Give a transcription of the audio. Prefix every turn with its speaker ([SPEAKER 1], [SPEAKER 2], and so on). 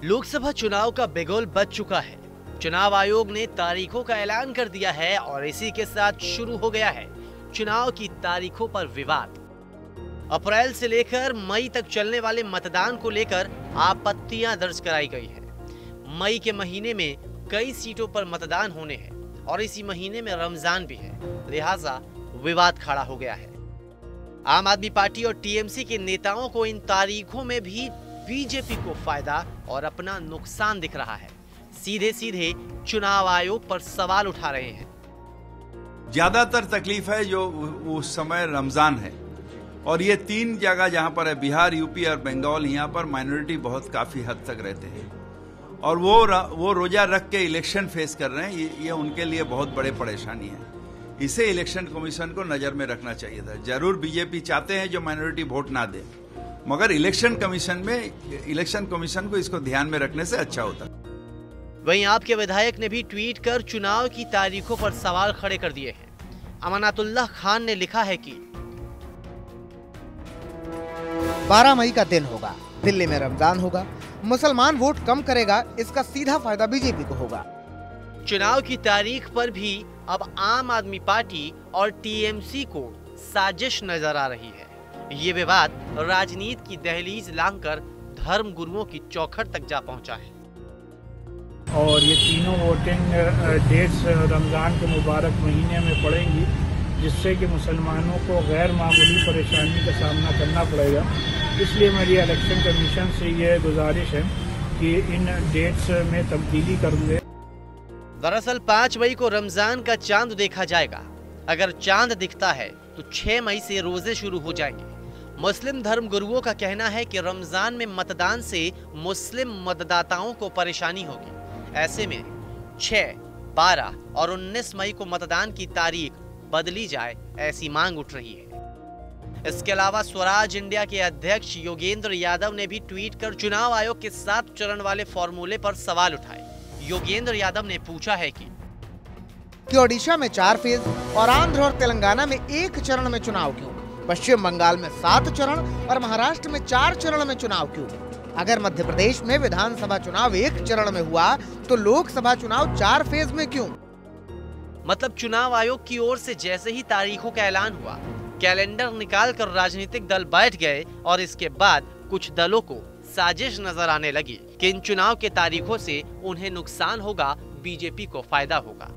[SPEAKER 1] लोकसभा चुनाव का बिगुल बज चुका है। चुनाव आयोग ने तारीखों का ऐलान कर दिया है और इसी के साथ शुरू हो गया है चुनाव की तारीखों पर विवाद। अप्रैल से लेकर मई तक चलने वाले मतदान को लेकर आपत्तियां दर्ज कराई गई है। मई के महीने में कई सीटों पर मतदान होने हैं और इसी महीने में रमजान भी है, लिहाजा विवाद खड़ा हो गया है। आम आदमी पार्टी और टीएमसी के नेताओं को इन तारीखों में भी बीजेपी को फायदा और अपना नुकसान दिख रहा है। सीधे सीधे चुनाव आयोग पर सवाल उठा रहे हैं।
[SPEAKER 2] ज्यादातर तकलीफ है जो उस समय रमजान है और ये तीन जगह जहां पर है, बिहार, यूपी और बंगाल, यहाँ पर माइनॉरिटी बहुत काफी हद तक रहते हैं और वो रोजा रख के इलेक्शन फेस कर रहे हैं। ये उनके लिए बहुत बड़े परेशानी है। इसे इलेक्शन कमीशन को नजर में रखना चाहिए था। जरूर बीजेपी चाहते हैं जो माइनॉरिटी वोट ना दे, मगर इलेक्शन कमीशन को इसको ध्यान में रखने से अच्छा होता।
[SPEAKER 1] वहीं आपके विधायक ने भी ट्वीट कर चुनाव की तारीखों पर सवाल खड़े कर दिए हैं। अमानतुल्लाह खान ने लिखा है कि
[SPEAKER 3] 12 मई का दिन होगा, दिल्ली में रमजान होगा, मुसलमान वोट कम करेगा, इसका सीधा फायदा बीजेपी को होगा।
[SPEAKER 1] चुनाव की तारीख पर भी अब आम आदमी पार्टी और टीएमसी को साजिश नजर आ रही है। ये विवाद राजनीति की दहलीज लांघकर धर्म गुरुओं की चौखट तक जा पहुंचा है।
[SPEAKER 4] और ये तीनों वोटिंग डेट्स रमज़ान के मुबारक महीने में पड़ेंगी, जिससे कि मुसलमानों को गैर मामूली परेशानी का सामना करना पड़ेगा। इसलिए मेरी इलेक्शन कमीशन से ये गुजारिश है कि इन डेट्स में तब्दीली कर दें।
[SPEAKER 1] दरअसल 5 मई को रमजान का चांद देखा जाएगा। अगर चांद दिखता है तो 6 मई से रोजे शुरू हो जाएंगे। मुस्लिम धर्म गुरुओं का कहना है कि रमजान में मतदान से मुस्लिम मतदाताओं को परेशानी होगी। ऐसे में 6, 12 और 19 मई को मतदान की तारीख बदली जाए, ऐसी मांग उठ रही है। इसके अलावा स्वराज इंडिया के अध्यक्ष योगेंद्र यादव ने भी ट्वीट कर चुनाव आयोग के 7 चरण वाले फॉर्मूले पर सवाल उठाए। योगेंद्र यादव ने पूछा है कि
[SPEAKER 3] ओडिशा में 4 फेज और आंध्र और तेलंगाना में 1 चरण में चुनाव क्यों? पश्चिम बंगाल में 7 चरण और महाराष्ट्र में 4 चरण में चुनाव क्यों? अगर मध्य प्रदेश में विधानसभा चुनाव 1 चरण में हुआ तो लोकसभा चुनाव 4 फेज में क्यों?
[SPEAKER 1] मतलब चुनाव आयोग की ओर से जैसे ही तारीखों का ऐलान हुआ, कैलेंडर निकालकर राजनीतिक दल बैठ गए और इसके बाद कुछ दलों को साजिश नजर आने लगी कि इन चुनाव के तारीखों से उन्हें नुकसान होगा, बीजेपी को फायदा होगा।